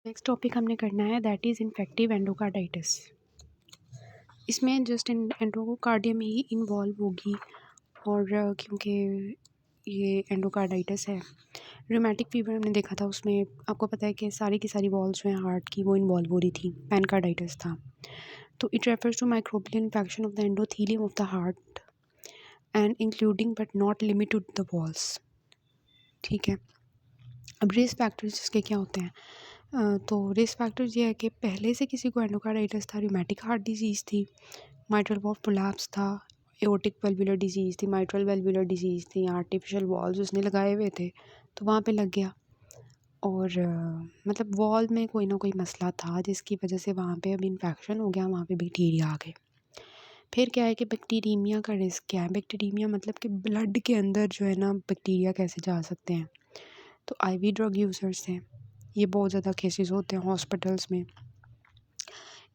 Next topic हमने करना है दैट इज़ इन्फेक्टिव एंडोकार्डाइटिस। इसमें जस्ट एंडोकार्डियम ही इन्वॉल्व होगी और क्योंकि ये एंडोकार्डाइटिस है। रूमेटिक फीवर हमने देखा था, उसमें आपको पता है कि सारी की सारी वॉल्स जो हैं हार्ट की वो इन्वॉल्व हो रही थी। पेनकार्डाइटिस था। तो it refers to microbial infection of the endothelium of the heart and including but not limited to the walls. ठीक है। अब रिस्क फैक्टर्स इसके क्या होते हैं? तो रिस्क फैक्टर्स ये है कि पहले से किसी को एंडोकार्डाइटिस था, रूमेटिक हार्ट डिजीज़ थी, माइट्रल वॉल्व प्रोलैप्स था, एओर्टिक वैल्वुलर डिजीज़ थी, माइट्रल वैल्वुलर डिजीज़ थी, आर्टिफिशियल वॉल्व्स उसने लगाए हुए थे तो वहाँ पे लग गया। और मतलब वॉल्व में कोई ना कोई मसला था जिसकी वजह से वहाँ पे अब इन्फेक्शन हो गया, वहाँ पे बैक्टीरिया आ गए। फिर क्या है कि बैक्टीरीमिया का रिस्क क्या है? बैक्टीरीमिया मतलब कि ब्लड के अंदर जो है ना बैक्टीरिया कैसे जा सकते हैं। तो आईवी ड्रग यूज़र्स हैं, ये बहुत ज़्यादा केसेस होते हैं हॉस्पिटल्स में।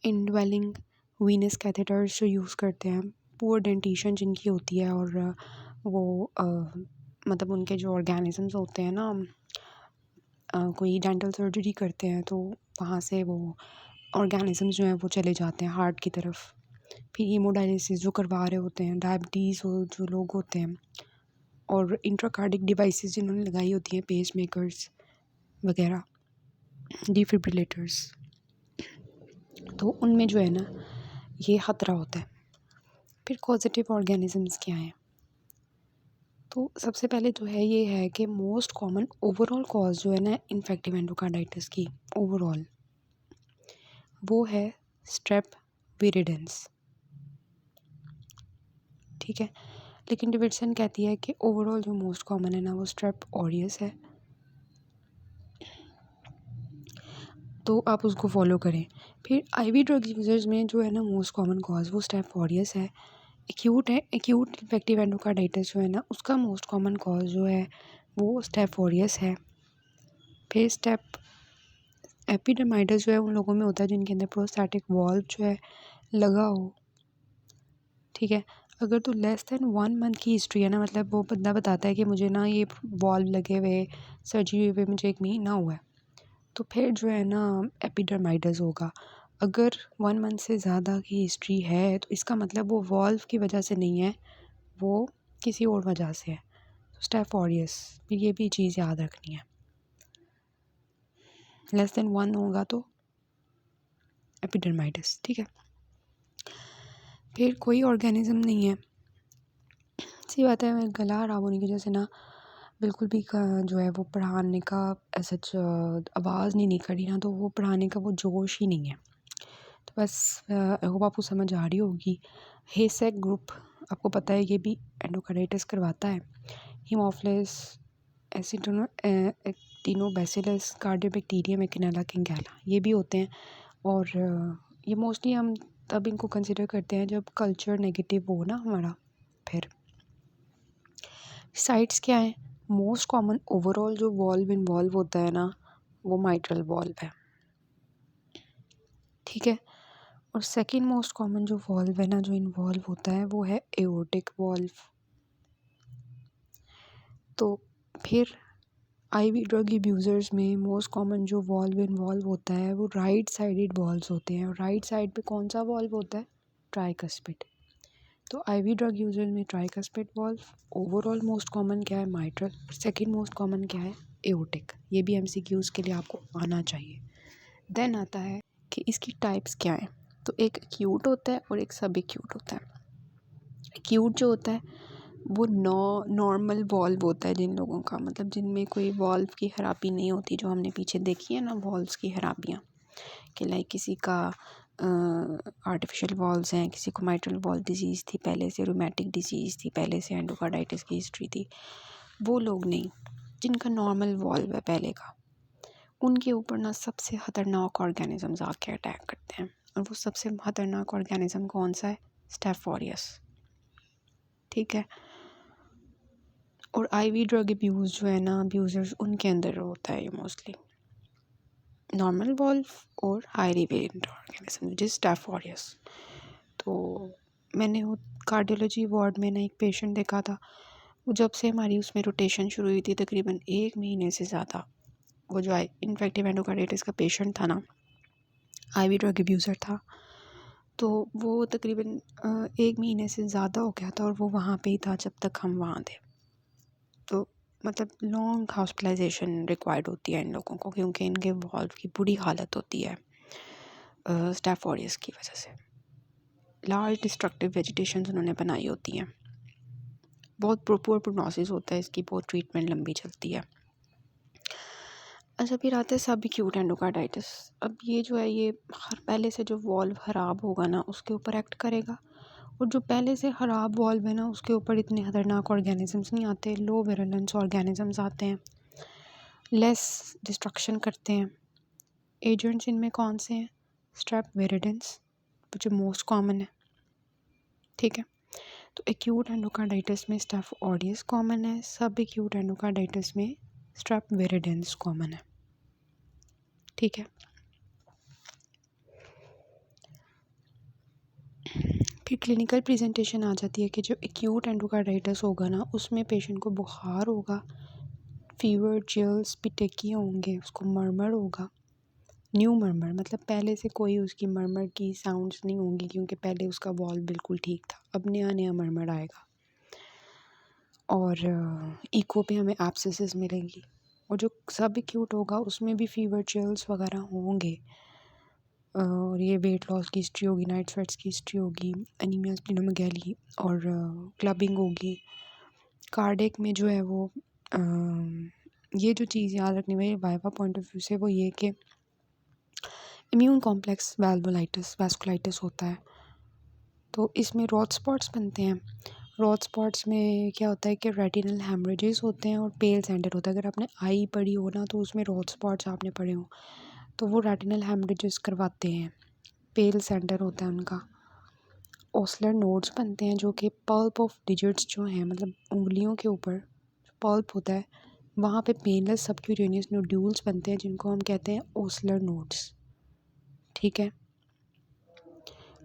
इनड्वेलिंग वीनस कैथेटर्स जो यूज़ करते हैं, पुअर डेंटिशन जिनकी होती है और वो मतलब उनके जो ऑर्गेनिजम्स होते हैं ना, कोई डेंटल सर्जरी करते हैं तो वहाँ से वो ऑर्गेनिजम्स जो हैं वो चले जाते हैं हार्ट की तरफ। फिर हीमोडायलिसिस जो करवा रहे होते हैं, डायबिटीज़ हो जो लोग होते हैं, और इंट्राकार्डिक डिवाइसेस जिन्होंने लगाई होती हैं, पेस मेकर्स वगैरह, डिफिब्रिलेटर्स, तो उनमें जो है ना ये ख़तरा होता है। फिर पॉजिटिव ऑर्गेनिजम्स क्या हैं? तो सबसे पहले जो है ये है कि मोस्ट कॉमन ओवरऑल कॉज जो है ना इन्फेक्टिव एंडोकार्डाइटिस की ओवरऑल, वो है स्ट्रेप विरिडेंस। ठीक है। लेकिन डेविडसन कहती है कि ओवरऑल जो मोस्ट कॉमन है ना वो स्ट्रेप ऑरियस है, तो आप उसको फॉलो करें। फिर आईवी ड्रग यूजर्स में जो है ना मोस्ट कॉमन कॉज वो स्ट्रेप ऑरियस है। एक्यूट इन्फेक्टिव एंडोकार्डाइटिस जो है ना उसका मोस्ट कॉमन कॉज जो है वो स्टेफ ऑरियस है। फिर स्टेप एपिडर्माइटिस जो है उन लोगों में होता है जिनके अंदर प्रोस्टैटिक वॉल्व जो है लगा हो। ठीक है। अगर तो लेस दैन 1 मंथ की हिस्ट्री है ना, मतलब वो बंदा बताता है कि मुझे ना ये वॉल्व लगे हुए सर्जरी हुए मुझे 1 महीना हुआ है, तो फिर जो है ना एपिडर्माइटिस होगा। अगर 1 मंथ से ज़्यादा की हिस्ट्री है तो इसका मतलब वो वॉल्व की वजह से नहीं है, वो किसी और वजह से है। तो स्टेफ ऑरियस, फिर ये भी चीज़ याद रखनी है। लेस देन 1 होगा तो एपिडर्माइटिस। ठीक है। फिर कोई ऑर्गेनिज्म नहीं है, सी बात है, गला ख़राब होने की वजह से ना बिल्कुल भी जो है वो पढ़ाने का सच आवाज़ नहीं निकली ना, तो वो पढ़ाने का वो जोश ही नहीं है। तो बस आई होप आपको समझ आ रही होगी। हेसेक ग्रुप आपको पता है ये भी एंडोकार्डाइटिस करवाता है। हीमोफिलस एसिटिनोबैसिलस कार्डियोबैक्टीरियम एकिनेला किंगेला ये भी होते हैं। और ये मोस्टली हम तब इनको कंसिडर करते हैं जब कल्चर नेगेटिव हो ना हमारा। फिर साइट्स क्या है? मोस्ट कॉमन ओवरऑल जो वॉल्व इन्वॉल्व होता है ना वो माइट्रल वॉल्व है। ठीक है। और सेकंड मोस्ट कॉमन जो वॉल्व है ना जो इन्वॉल्व होता है वो है एओर्टिक वॉल्व। तो फिर आईवी ड्रग अब्यूज़र्स में मोस्ट कॉमन जो वॉल्व इन्वॉल्व होता है वो राइट साइडेड वॉल्व्स होते हैं। और राइट साइड पे कौन सा वॉल्व होता है? ट्राइकस्पिड। तो आईवी ड्रग यूजर्स में tricuspid valve. Overall most common क्या है? माइट्रल। सेकंड मोस्ट कॉमन क्या है? एओर्टिक। ये भी एमसीक्यूज़ के लिए आपको आना चाहिए। देन आता है कि इसकी टाइप्स क्या हैं। तो एक एक्यूट होता है और एक सब एक्यूट होता है। एक्यूट जो होता है वो नॉर्मल वॉल्व होता है जिन लोगों का, मतलब जिनमें कोई वॉल्व की खराबी नहीं होती, जो हमने पीछे देखी है ना वॉल्व्स की खराबियाँ, कि लाइक किसी का आर्टिफिशियल वॉल्व्स हैं, किसी को माइट्रल वॉल्व डिजीज़ थी पहले से, रूमेटिक डिजीज़ थी पहले से, एंडोकार्डाइटिस की हिस्ट्री थी, वो लोग नहीं। जिनका नॉर्मल वॉल्व है पहले का, उनके ऊपर ना सबसे ख़तरनाक ऑर्गेनिजम्स आके अटैक करते हैं। और वो सबसे ख़तरनाक ऑर्गेनिज्म कौन सा है? Staph aureus. ठीक है। और आईवी ड्रग अब्यूज़ जो है ना अब्यूज़र्स, उनके अंदर होता है ये मोस्टली नॉर्मल वॉल्व और highly variant organism which is staph aureus. तो मैंने वो कार्डियोलॉजी वार्ड में ना एक पेशेंट देखा था, वो जब से हमारी उसमें रोटेशन शुरू हुई थी तकरीबन 1 महीने से ज़्यादा वो जो इन्फेक्टिव एंडोकार्डाइटिस का पेशेंट था ना, आईवी ड्रग अब्यूज़र था, तो वो तकरीबन 1 महीने से ज़्यादा हो गया था और वो वहाँ पे ही था जब तक हम वहाँ थे। तो मतलब लॉन्ग हॉस्पिटलाइजेशन रिक्वायर्ड होती है इन लोगों को, क्योंकि इनके वॉल्व की बुरी हालत होती है स्टेफ ऑरियस की वजह से। लार्ज डिस्ट्रक्टिव वेजिटेशन उन्होंने बनाई होती हैं, बहुत पुअर प्रोग्नोसिस होता है इसकी, बहुत ट्रीटमेंट लंबी चलती है। अच्छा, फिर आता है सब एक्यूट एंडोकार्डाइटिस। अब ये जो है ये पहले से जो वॉल्व ख़राब होगा ना उसके ऊपर एक्ट करेगा, और जो पहले से ख़राब वॉल्व है ना उसके ऊपर इतने ख़तरनाक ऑर्गेनिजम्स नहीं आते, लो विरुलेंस ऑर्गेनिजम्स आते हैं, लेस डिस्ट्रक्शन करते हैं। एजेंट्स इनमें कौन से हैं? स्ट्रेप विरिडेंस जो मोस्ट कॉमन है, ठीक है। तो एक्यूट एंडोकार्डाइटिस में स्टेफ ऑरियस कॉमन है, सब एक्यूट एंडोकार्डाइटिस में स्ट्रेप विरिडेंस कॉमन है, ठीक है। फिर क्लिनिकल प्रेजेंटेशन आ जाती है कि जो एक्यूट एंडोकार्डाइटिस होगा ना उसमें पेशेंट को बुखार होगा, फीवर, चिल्स, पिटेकिया होंगे, उसको मरमर होगा, न्यू मरमर मतलब पहले से कोई उसकी मरमर की साउंड्स नहीं होंगी क्योंकि पहले उसका वॉल्व बिल्कुल ठीक था, अब नया नया मरमर आएगा। और इको पे हमें एब्सेसिस मिलेंगी, और जो सब एक्यूट होगा उसमें भी फीवर, चिल्स वगैरह होंगे, और ये वेट लॉस की हिस्ट्री होगी, नाइट स्वेट्स की हिस्ट्री होगी, एनीमिया, स्प्लीनोमेगाली और क्लबिंग होगी। कार्डियक में जो है वो ये जो चीज़ याद रखनी है वाइवा पॉइंट ऑफ व्यू से, वो ये कि इम्यून कॉम्प्लेक्स वाल्वुलाइटिस, वैस्कुलाइटिस होता है, तो इसमें रॉड स्पॉट्स बनते हैं। रॉड स्पॉट्स में क्या होता है कि रेटिनल हेमरेजेस होते हैं और पेल सेंटर होता है। अगर आपने आई पढ़ी हो ना तो उसमें रॉड स्पॉट्स आपने पढ़े हो, तो वो रेटिनल हेमरेजेस करवाते हैं, पेल सेंटर होता है उनका। ओस्लर नोड्स बनते हैं जो कि पल्प ऑफ डिजिट्स जो हैं, मतलब उंगलियों के ऊपर पल्प होता है, वहाँ पे पेनलेस सबक्यूटेनियस नोड्यूल्स बनते हैं जिनको हम कहते हैं ओस्लर नोड्स, ठीक है।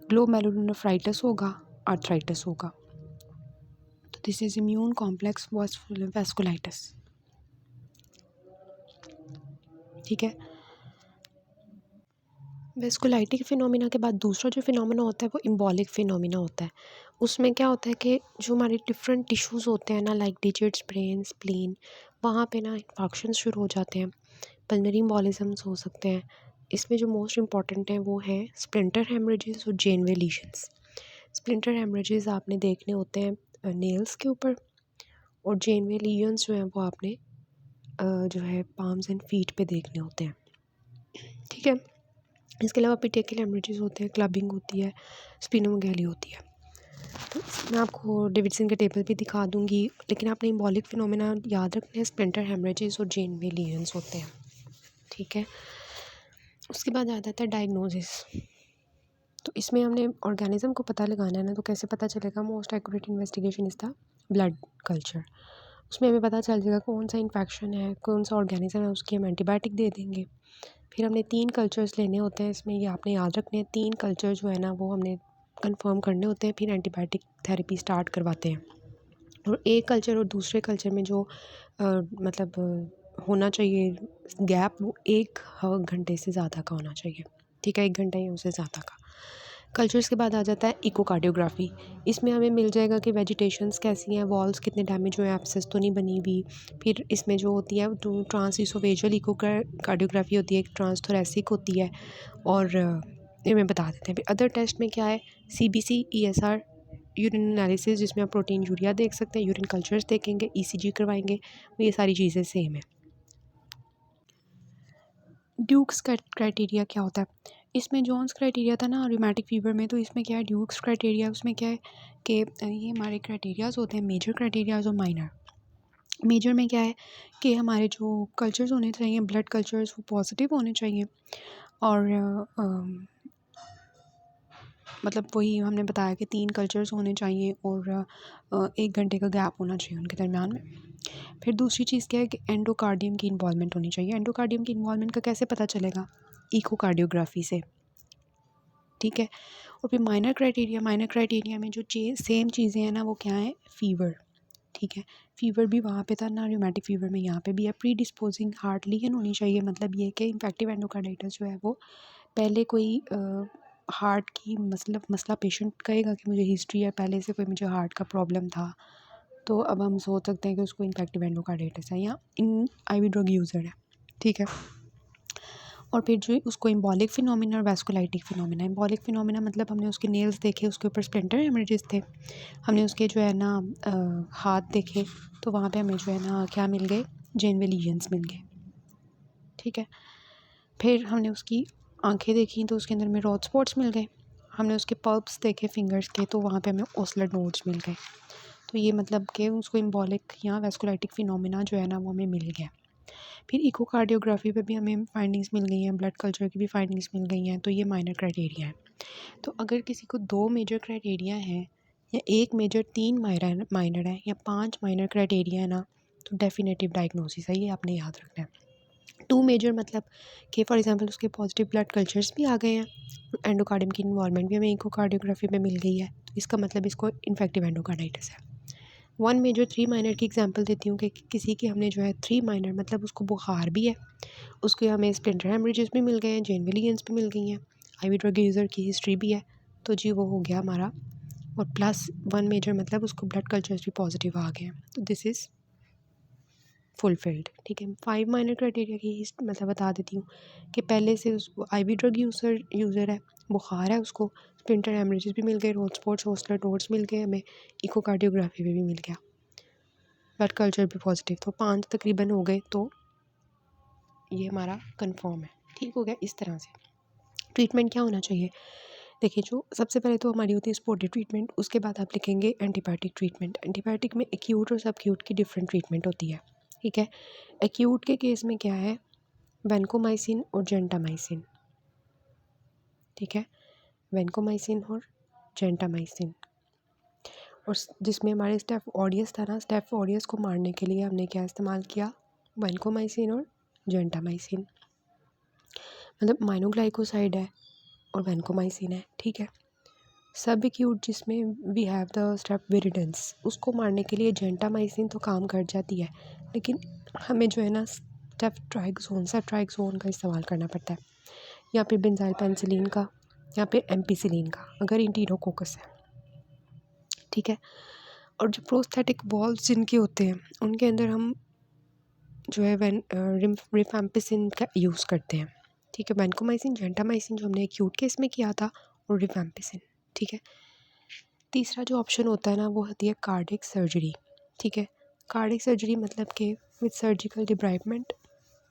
ग्लोमेरुलोनेफ्राइटिस होगा, आर्थराइटिस होगा। तो this is immune complex vasculitis, ठीक है। वेस्कुलाइटिक फिनोमिना के बाद दूसरा जो फिनोमिना होता है वो इम्बॉलिक फिनोमिना होता है। उसमें क्या होता है कि जो हमारे डिफरेंट टिश्यूज़ होते हैं ना, लाइक डिजिट्स, ब्रेन, स्प्लीन, वहाँ पे ना इन्फेक्शन शुरू हो जाते हैं, पल्मोनरी एम्बोलिज्म्स हो सकते हैं। इसमें जो मोस्ट इम्पॉर्टेंट हैं वो हैं स्प्लिंटर हेमरेजेस और जेनवे लीशंस। स्प्लिंटर हेमरेजेस आपने देखने होते हैं नेल्स के ऊपर, और जेनवे लीशंस जो हैं वो आपने जो है पाम्स एंड फीट पे देखने होते हैं, ठीक है। इसके अलावा पिटेकल हेमरेजेस होते हैं, क्लबिंग होती है, स्प्लीनोमेगाली होती है। तो मैं आपको डेविडसन के टेबल भी दिखा दूंगी, लेकिन आपने इम्बॉलिक फिनोमेना याद रखना है, स्प्लिंटर हेमरेजेस और जेनवे लीशंस होते हैं, ठीक है। उसके बाद आ जाता है डायग्नोसिस। तो इसमें हमने ऑर्गेनिज्म को पता लगाना है ना, तो कैसे पता चलेगा? Most accurate investigation is the blood culture. उसमें हमें पता चल जाएगा कौन सा इन्फेक्शन है, कौन सा ऑर्गेनिज्म है, उसकी हम एंटीबायोटिक दे देंगे। फिर हमने 3 कल्चर्स लेने होते हैं, इसमें ये आपने याद रखने हैं, 3 कल्चर जो है ना वो हमने कंफर्म करने होते हैं, फिर एंटीबायोटिक थेरेपी स्टार्ट करवाते हैं। और एक कल्चर और दूसरे कल्चर में जो मतलब होना चाहिए गैप, वो 1 घंटे से ज़्यादा का होना चाहिए, ठीक है, 1 घंटा या उससे ज़्यादा का। कल्चर्स के बाद आ जाता है इकोकार्डियोग्राफी। इसमें हमें मिल जाएगा कि वेजिटेशंस कैसी हैं, वॉल्स कितने डैमेज हुए हैं, एब्सेस तो नहीं बनी हुई। फिर इसमें जो होती है जो ट्रांसइसोफेजियल इकोकार्डियोग्राफी होती है, एक ट्रांसथोरेसिक होती है, और ये मैं बता देते हैं। फिर अदर टेस्ट में क्या है, CBC, ESR, यूरिन एनालिसिस जिसमें आप प्रोटीन यूरिया देख सकते हैं, यूरिन कल्चर्स देखेंगे, ECG करवाएंगे, ये सारी चीज़ें सेम है। ड्यूक्स क्राइटेरिया क्या होता है? इसमें जोन्स क्राइटेरिया था ना रूमेटिक फीवर में, तो इसमें क्या है ड्यूक्स क्राइटेरिया, उसमें क्या है कि ये हमारे क्राइटेरियाज होते हैं, मेजर क्राइटेरियाज और माइनर। मेजर में क्या है कि हमारे जो कल्चर्स होने चाहिए, ब्लड कल्चर्स, वो पॉजिटिव होने चाहिए, और मतलब वही हमने बताया कि 3 कल्चर्स होने चाहिए और 1 घंटे का गैप होना चाहिए उनके दरमियान में। फिर दूसरी चीज़ क्या है कि एंडोकार्डियम की इन्वॉल्वमेंट होनी चाहिए। एंडोकार्डियम की इन्वॉल्वमेंट का कैसे पता चलेगा? इकोकार्डियोग्राफी से, ठीक है। और फिर माइनर क्राइटेरिया में जो सेम चीज़ें हैं ना वो क्या है? फीवर, ठीक है। फ़ीवर भी वहाँ पे था ना, रूमेटिक फ़ीवर में यहाँ पे भी है। प्री डिस्पोजिंग हार्ट लीजन होनी चाहिए, मतलब ये कि इन्फेक्टिव एंडोकार्डाइटिस जो है वो पहले कोई हार्ट की मसला पेशेंट कहेगा कि मुझे हिस्ट्री है, पहले से कोई मुझे हार्ट का प्रॉब्लम था, तो अब हम सोच सकते हैं कि उसको इन्फेक्टिव एंडोकार्डाइटिस है या इन IV ड्रग यूज़र है, ठीक है। और फिर जो उसको एम्बॉलिक फिनोमिना और वैस्कुलाइटिक फिनोमिना। एम्बॉलिक फिनोमिना मतलब हमने उसके नेल्स देखे, उसके ऊपर स्प्लिंटर हेमरेजेस थे, हमने उसके जो है ना हाथ देखे, तो वहाँ पे हमें जो है ना क्या मिल गए, जेनवे लीजन्स मिल गए, ठीक है। फिर हमने उसकी आंखें देखी तो उसके अंदर में रॉड स्पॉट्स मिल गए। हमने उसके पल्प्स देखे फिंगर्स के, तो वहाँ पे हमें ओसलर नोड्स मिल गए। तो ये मतलब कि उसको एम्बॉलिक या वैस्कुलाइटिक फिनोमिना जो है ना वो हमें मिल गया। फिर इकोकार्डियोग्राफी पे भी हमें फाइंडिंग्स मिल गई हैं, ब्लड कल्चर की भी फाइंडिंग्स मिल गई हैं, तो ये माइनर क्राइटेरिया है। तो अगर किसी को 2 मेजर क्राइटेरिया हैं या 1 मेजर 3 माइनर है या 5 माइनर क्राइटेरिया है ना, तो डेफिनेटिव डायग्नोसिस है, ये आपने याद रखना है। 2 मेजर मतलब कि फॉर एग्जांपल उसके पॉजिटिव ब्लड कल्चर्स भी आ गए हैं, एंडोकार्डियम की इन्वॉल्वमेंट भी हमें इकोकार्डियोग्राफी में मिल गई है, तो इसका मतलब इसको इन्फेक्टिव एंडोकार्डाइटिस है। 1 मेजर 3 माइनर की एग्जांपल देती हूँ कि किसी की हमने जो है 3 माइनर मतलब उसको बुखार भी है, उसको हमें स्प्लिंटर हेमरेजेस भी मिल गए हैं, जेनवे लीजन्स भी मिल गई हैं, IV ड्रग यूज़र की हिस्ट्री भी है, तो जी वो हो गया हमारा। और प्लस 1 मेजर मतलब उसको ब्लड कल्चर्स भी पॉजिटिव आ गए हैं, तो दिस इज़ फुलफिल्ड, ठीक है। 5 माइनर क्राइटेरिया की मतलब बता देती हूँ कि पहले से उस IV ड्रग यूज़र है, बुखार है, उसको स्प्लिंटर हेमरेजेस भी मिल गए, रोड स्पॉट्स ओसलर नोड्स मिल गए, हमें इकोकार्डियोग्राफी में भी मिल गया, ब्लड कल्चर भी पॉजिटिव, तो 5 तकरीबन हो गए, तो ये हमारा कंफर्म है, ठीक हो गया। इस तरह से ट्रीटमेंट क्या होना चाहिए, देखिए जो सबसे पहले तो हमारी होती है स्पोर्टिव ट्रीटमेंट, उसके बाद आप लिखेंगे एंटीबायोटिक ट्रीटमेंट। एंटीबायोटिक में एक्यूट और सब एक्यूट की डिफरेंट ट्रीटमेंट होती है, ठीक है। एक्यूट के केस में क्या है, वैनकोमाइसिन और जेंटामाइसिन, ठीक है, वैनकोमाइसिन और जेंटामाइसिन। और जिसमें हमारे स्टेफ ऑडियस था ना, स्टेफ ऑडियस को मारने के लिए हमने क्या इस्तेमाल किया, वैनकोमाइसिन और जेंटामाइसिन, मतलब माइनोग्लाइकोसाइड है और वैनकोमाइसिन है, ठीक है। सब एक्यूट जिसमें we have the staph viridans, उसको मारने के लिए जेंटामाइसिन तो काम कर जाती है, लेकिन हमें जो है ना सेफ्ट्राइक्सोन का इस्तेमाल करना पड़ता है, या फिर बेंजाइल पेनिसिलिन का, या फिर एम्पिसिलिन का अगर इंटीरोकोकस है, ठीक है। और जो प्रोस्थेटिक वॉल्व्स जिनके होते हैं उनके अंदर हम जो है रिफैम्पिसिन का यूज़ करते हैं, ठीक है। वैनकोमाइसिन जेंटामाइसिन जो हमने एक्यूट केस में किया था, और रिफैम्पिसिन, ठीक है। तीसरा जो ऑप्शन होता है ना वो होती है कार्डियक सर्जरी, ठीक है। कार्डियक सर्जरी मतलब कि with surgical debridement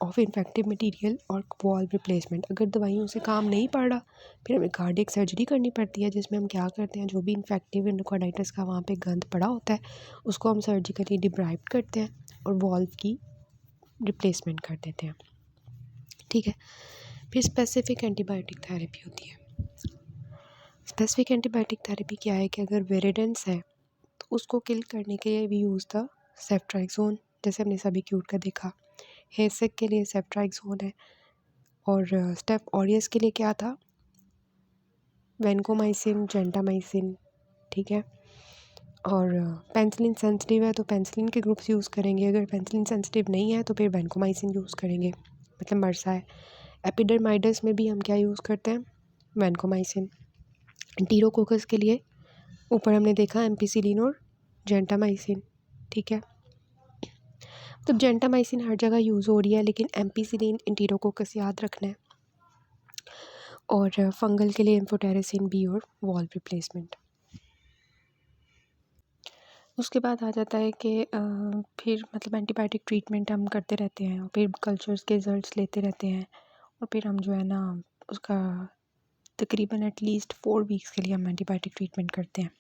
of infective material और वॉल्व रिप्लेसमेंट। अगर दवाइयों से काम नहीं पड़ रहा, फिर हमें कार्डियक सर्जरी करनी पड़ती है, जिसमें हम क्या करते हैं, जो भी इन्फेक्टिव एंडोकार्डाइटिस का वहाँ पे गंद पड़ा होता है उसको हम सर्जिकली डिब्राइव करते हैं और वॉल्व की रिप्लेसमेंट कर देते हैं, ठीक है। फिर स्पेसिफिक एंटीबायोटिक थेरेपी होती है। स्पेसिफिक एंटीबायोटिक थेरेपी क्या है कि अगर विरिडेंस है तो उसको किल करने के लिए वी यूज़ द सेफ्ट्राइक्सोन, जैसे हमने सभी क्यूट का देखा। हेसेक के लिए सेफ्ट्राइक्सोन है, और स्टेफ ऑरियस के लिए क्या था, वैनकोमाइसिन जेंटामाइसिन, ठीक है। और पेनिसिलिन सेंसिटिव है तो पेनिसिलिन के ग्रुप्स यूज़ करेंगे, अगर पेनिसिलिन सेंसिटिव नहीं है तो फिर वैनकोमाइसिन यूज़ करेंगे, मतलब मर्सा है। एपिडर्माइडस में भी हम क्या यूज़ करते हैं, वैनकोमाइसिन। एंटीरोकोकस के लिए ऊपर हमने देखा एम्पिसिलिन और जेंटामाइसिन, ठीक है। तो जेंटामाइसिन हर जगह यूज़ हो रही है, लेकिन एम्पिसिलिन एंटीरोकोकस याद रखना है। और फंगल के लिए एम्फोटेरिसिन बी और वॉल्व रिप्लेसमेंट। उसके बाद आ जाता है कि फिर मतलब एंटीबायोटिक ट्रीटमेंट हम करते रहते हैं, और फिर कल्चर्स के रिजल्ट्स लेते रहते हैं, और फिर हम जो है ना उसका तकरीबन एटलीस्ट 4 वीक्स के लिए हम एंटीबायोटिक ट्रीटमेंट करते हैं।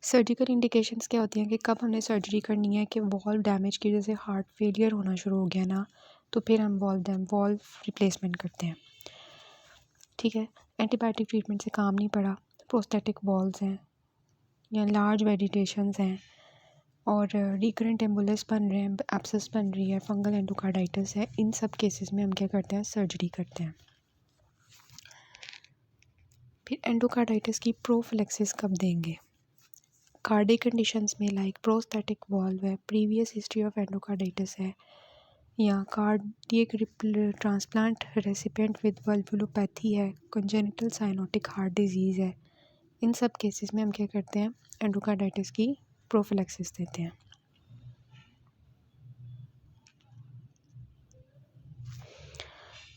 सर्जिकल इंडिकेशंस क्या होती हैं कि कब हमने सर्जरी करनी है, कि वॉल्व डैमेज की वजह से हार्ट फेलियर होना शुरू हो गया ना, तो फिर हम वॉल्व रिप्लेसमेंट करते हैं, ठीक है। एंटीबायोटिक ट्रीटमेंट से काम नहीं पड़ा, प्रोस्थेटिक वॉल्व्स हैं या लार्ज वेजिटेशंस हैं, और रिकरेंट एम्बुलस बन रहे हैं, एब्सेस बन रही है, फंगल एंडोकार्डाइटिस है, इन सब केसेस में हम क्या करते हैं, सर्जरी करते हैं। फिर एंडोकार्डाइटिस की प्रोफिलैक्सिस कब देंगे, कार्डिक कंडीशंस में लाइक प्रोस्थेटिक वॉल्व है, प्रीवियस हिस्ट्री ऑफ एंडोकार्डाइटिस है, या कार्डियक ट्रांसप्लांट रेसिपिएंट विद वल्वुलोपैथी है, कंजेनिटल साइनोटिक हार्ट डिजीज़ है, इन सब केसेस में हम क्या करते हैं, एंडोकार्डाइटिस की प्रोफिलैक्सिस देते हैं।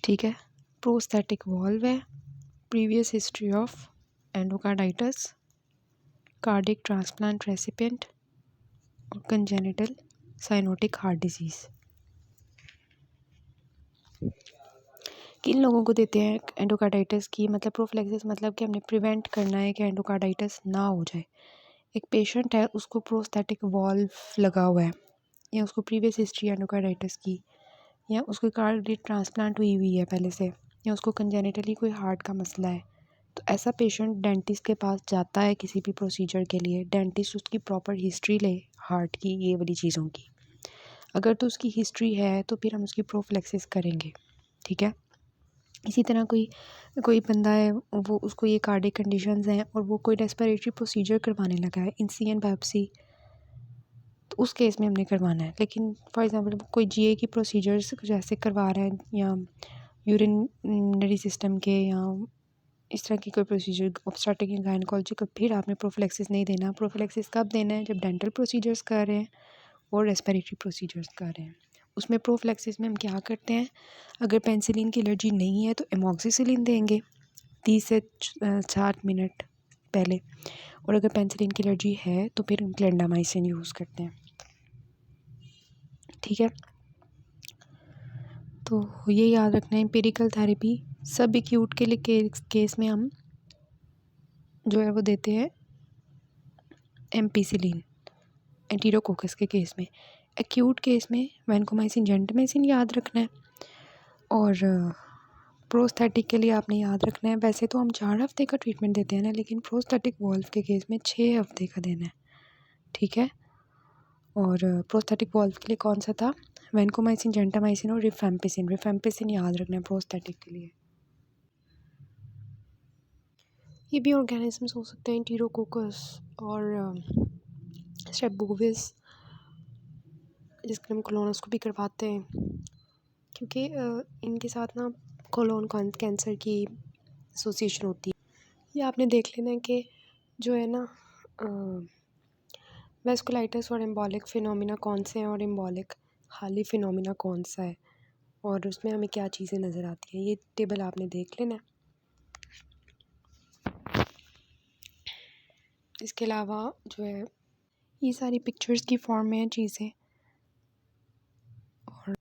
ठीक है, प्रोस्थेटिक वॉल्व है, previous history of endocarditis, cardiac transplant recipient और कंजेनिटल साइनोटिक हार्ट डिजीज़। किन लोगों को देते हैं एंडोकार्डाइटिस की, मतलब प्रोफिलैक्सिस मतलब कि हमने प्रिवेंट करना है कि एंडोकार्डाइटिस ना हो जाए। एक पेशेंट है, उसको प्रोस्थेटिक वॉल्व लगा हुआ है, या उसको प्रीवियस हिस्ट्री एंडोकार्डाइटिस की, या उसको कार्डियक ट्रांसप्लांट हुई है पहले से, या उसको कंजेनिटली कोई हार्ट का मसला है, तो ऐसा पेशेंट डेंटिस्ट के पास जाता है किसी भी प्रोसीजर के लिए। डेंटिस्ट उसकी प्रॉपर हिस्ट्री ले हार्ट की, ये वाली चीज़ों की। अगर तो उसकी हिस्ट्री है तो फिर हम उसकी प्रोफिलैक्सिस करेंगे। ठीक है, इसी तरह कोई बंदा है, वो उसको ये कार्डिक कंडीशंस हैं और वो कोई रेस्पिरेटरी प्रोसीजर करवाने लगा है, इंसियन बायोप्सी, तो उस केस में हमने करवाना है। लेकिन फॉर एग्जांपल कोई जीए की प्रोसीजर्स जैसे करवा रहा है, या यूरिनरी सिस्टम के, या इस तरह की कोई प्रोसीजर ऑब्स्टेट्रिक एंड गायनेकोलॉजी का, फिर आपने प्रोफिलैक्सिस नहीं देना। प्रोफिलैक्सिस कब देना है, जब डेंटल प्रोसीजर्स कर रहे हैं और रेस्पिरेटरी प्रोसीजर्स कर रहे हैं। उसमें प्रोफिलैक्सिस में हम क्या करते हैं, अगर पेनिसिलिन की एलर्जी नहीं है तो एमॉक्सिसिलिन देंगे 30 से 60 मिनट पहले, और अगर पेनिसिलिन की एलर्जी है तो फिर क्लेंडामाइसिन यूज़ करते हैं। ठीक है, तो ये याद रखना है, एम्पिरिकल थेरेपी सब एक्यूट के लिए केस में हम जो है वो देते हैं एम्पिसिलिन, एंटीरोकोकस के केस में। एक्यूट केस में वैनकोमाइसिन, जेंटामाइसिन याद रखना है, और प्रोस्थेटिक के लिए आपने याद रखना है, वैसे तो हम 4 हफ्ते का ट्रीटमेंट देते हैं ना, लेकिन प्रोस्थेटिक वॉल्व के केस में 6 हफ्ते का देना है। ठीक है, और प्रोस्थेटिक वॉल्व के लिए कौन सा था, वैनकोमाइसिन, जेंटामाइसिन और रिफेम्पिसिन। रिफेम्पिसिन याद रखना है प्रोस्थेटिक के लिए। ये भी ऑर्गेनिजम्स हो सकते हैं, एंटीरोकोकस और स्ट्रेप्टोकोकस, जिसके हम कोलोनोस्कोपी करवाते हैं, क्योंकि इनके साथ ना कोलोन कैंसर की एसोसिएशन होती है। ये आपने देख लेना है कि जो है ना वेस्कुलाइटिस और एम्बॉलिक फिनोमिना कौन से हैं, और एम्बॉलिक हाली फिनोमिना कौन सा है, और उसमें हमें क्या चीज़ें नज़र आती हैं, ये टेबल आपने देख लेना है। इसके अलावा जो है ये सारी पिक्चर्स की फॉर्म में हैं चीज़ें, और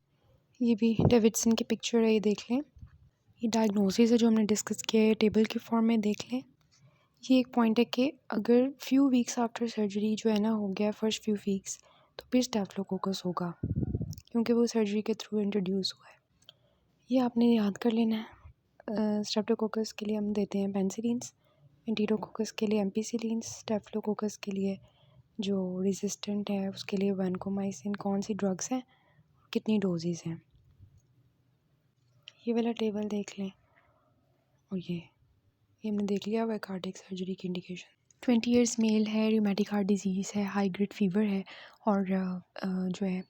ये भी डेविडसन की पिक्चर है, ये देख लें। ये डायग्नोसिस है जो हमने डिस्कस किया है, टेबल की फॉर्म में देख लें। ये एक पॉइंट है कि अगर फ्यू वीक्स आफ्टर सर्जरी जो है ना हो गया फर्स्ट फ्यू वीक्स, तो फिर स्टेफ्लोकोकस होगा, क्योंकि वो सर्जरी के थ्रू इंट्रोड्यूस हुआ है। ये आपने याद कर लेना है। स्टेफ्लोकोकस के लिए हम देते हैं पेनिसिलिन्स, एंटीरोकोकस के लिए एम्पिसिलिन्स, स्टेफ्लोकोकस के लिए जो रेजिस्टेंट है उसके लिए वैनकोमाइसिन। कौन सी ड्रग्स हैं, कितनी डोजेज़ हैं, ये वाला टेबल देख लें। और ये हमने देख लिया हुआ है कार्डियक सर्जरी की इंडिकेशन। 20 ईयर्स मेल है, रूमेटिक हार्ट डिजीज़ है, हाई ग्रेड फीवर है, और जो है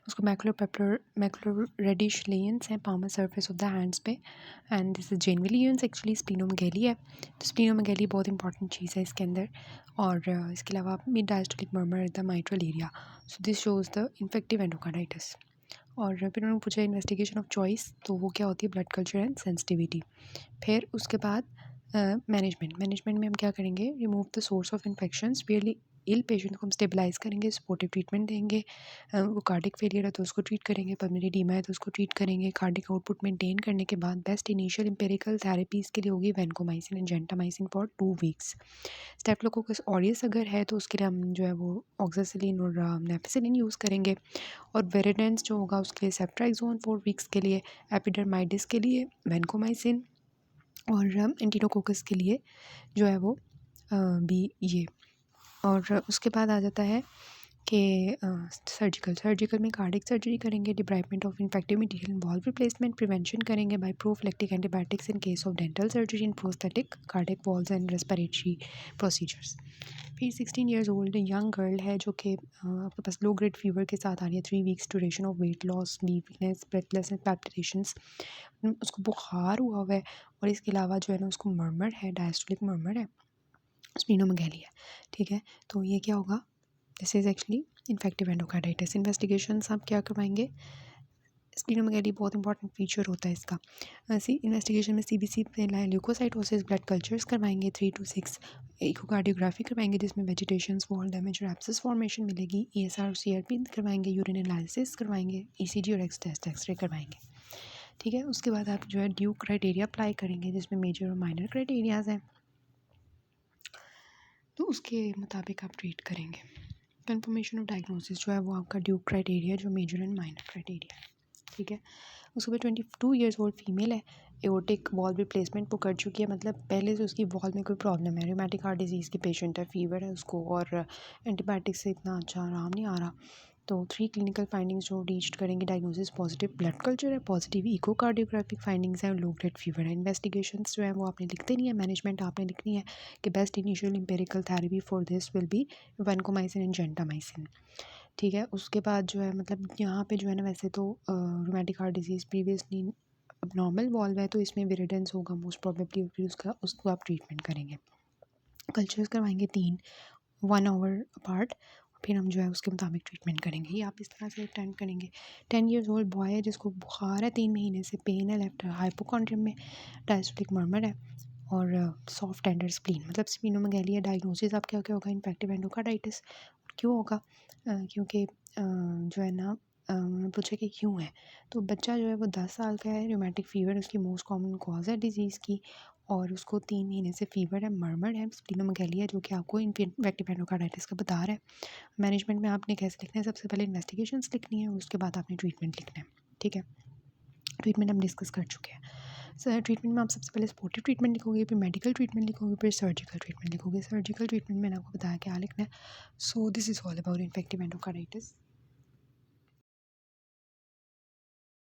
उसको मैकुलर रेडिश लेयंस हैं palmar surface of the hands पे, एंड दिस इज जेनरली यून्स एक्चुअली स्प्लीनोमेगेली है। तो स्प्लीनोमेगेली बहुत इंपॉर्टेंट चीज़ है इसके अंदर। और इसके अलावा mid diastolic murmur at the mitral area, so this shows the infective endocarditis. और फिर उन्होंने पूछा इन्वेस्टिगेशन ऑफ चॉइस, तो वो क्या होती है, ब्लड कल्चर एंड सेंसिटिविटी। फिर उसके बाद मैनेजमेंट में हम क्या करेंगे, remove the source of infection, really ill patient को हम स्टेबलाइज करेंगे, सपोर्टिव ट्रीटमेंट देंगे। वो कार्डिक फेलियर है तो उसको ट्रीट करेंगे, पल्मोनरी एडीमा है तो उसको ट्रीट करेंगे। कार्डिक आउटपुट मेंटेन करने के बाद बेस्ट इनिशियल एम्पिरिकल थेरेपीज़ के लिए होगी vancomycin and gentamicin for 2 weeks. Staphylococcus aureus अगर है तो उसके लिए हम जो है वो ऑक्सासिलिन और नेपेसिलिन यूज़ करेंगे। और वेरिडेंस जो होगा उसके लिए सेफ्ट्राइजोन 4 वीक्स के लिए, एपिडर्माइटिस के लिए वैनकोमाइसिन, और एंटीरोकोकस के लिए जो है वो भी ये। और उसके बाद आ जाता है कि सर्जिकल में कार्डिक सर्जरी करेंगे, debridement of infective material, valve replacement, prevention करेंगे by prophylactic antibiotics in case of dental surgery, in prosthetic cardiac valves and respiratory procedures. फिर 16 ईयर्स ओल्ड यंग गर्ल है जो कि आपके पास लो ग्रेड फीवर के साथ आ रही है, 3 weeks duration of weight loss, weakness, breathlessness, palpitations, उसको बुखार हुआ है और इसके अलावा जो है ना उसको मर्मर है, डायस्टोलिक मर्मर है, स्प्लीनोमेगैली है। ठीक है, तो ये क्या होगा, this is actually infective endocarditis. Investigation आप क्या करवाएंगे, स्प्लीनोमेगैली बहुत इंपॉर्टेंट फीचर होता है इसका। ऐसी इन्वेस्टिगेशन में सीबीसी ल्यूकोसाइटोसिस ब्लड कल्चर्स करवाएंगे 3 to 6, इकोकार्डियोग्राफी करवाएंगे जिसमें वेजिटेशन, वॉल डैमेज और एब्सेस फॉर्मेशन मिलेगी, ईएसआर और सीआरपी करवाएंगे, यूरिन एनालिसिस करवाएंगे, ईसीजी और एक्सरे करवाएंगे। ठीक है, उसके बाद आप जो है ड्यू क्राइटेरिया अप्लाई करेंगे जिसमें मेजर और माइनर क्राइटेरियाज हैं, तो उसके मुताबिक आप ट्रीट करेंगे। कंफर्मेशन ऑफ डायग्नोसिस जो है वो आपका ड्यू क्राइटेरिया जो मेजर एंड माइनर क्राइटेरिया है। ठीक है, उसके बाद 22 ईयर्स ओल्ड फीमेल है, एओर्टिक वॉल्व रिप्लेसमेंट वो कर चुकी है, मतलब पहले से उसकी वॉल्व में कोई प्रॉब्लम है, रूमेटिक हार्ट डिजीज़ की पेशेंट है, फीवर है उसको और एंटीबायोटिक से इतना अच्छा आराम नहीं आ रहा। तो 3 क्लिनिकल फाइंडिंग्स जो रीच करेंगे, डायग्नोसिस पॉजिटिव ब्लड कल्चर है, पॉजिटिव इकोकार्डियोग्राफिक फाइंडिंग्स है और लो ग्रेड फीवर है। इन्वेस्टिगेशंस जो है वो आपने लिखते नहीं है, मैनेजमेंट आपने लिखनी है कि best initial empirical therapy for this will be vancomycin and gentamicin. ठीक है, उसके बाद जो है मतलब यहाँ पे जो है ना वैसे तो रूमेटिक हार्ट डिजीज़ प्रीवियसली अब नॉर्मल वॉल्व है तो इसमें विरिडेंस होगा मोस्ट प्रोबेबली, फिर उसको आप ट्रीटमेंट करेंगे। कल्चर्स करवाएंगे 3 1 आवर अपार्ट, फिर हम जो है उसके मुताबिक ट्रीटमेंट करेंगे। ये आप इस तरह से अटेंड करेंगे। 10 ईयर्स ओल्ड बॉय है जिसको बुखार है 3 महीने से, पेन है लेफ्ट हाइपोकॉन्ड्रियम में, डायस्टोलिक मर्मर है और सॉफ्ट टेंडर स्प्लीन, मतलब स्प्लीनोमेगैली है। डायग्नोसिस आपका क्या होगा, इन्फेक्टिव एंडोकार्डाइटिस। क्यों होगा, क्योंकि जो है ना पूछे कि क्यों है, तो बच्चा जो है वो 10 साल का है, रूमेटिक फ़ीवर उसकी मोस्ट कॉमन कॉज है डिजीज़ की और उसको 3 महीने से फ़ीवर है, मर्मर है, स्प्लीनोमेगैली है जो कि आपको इन्फेक्टिव एंडोकार्डाइटिस का बता रहा है। मैनेजमेंट में आपने कैसे लिखना है, सबसे पहले इन्वेस्टिगेशंस लिखनी है, उसके बाद आपने ट्रीटमेंट लिखना है। ठीक है, ट्रीटमेंट हम डिस्कस कर चुके हैं। सर ट्रीटमेंट में आप सबसे पहले स्पोर्टिव ट्रीटमेंट लिखोगे, फिर मेडिकल ट्रीटमेंट लिखोगे, फिर सर्जिकल ट्रीटमेंट लिखोगे। सर्जिकल ट्रीटमेंट मैंने आपको बताया क्या लिखना है। So this is all about infective endocarditis.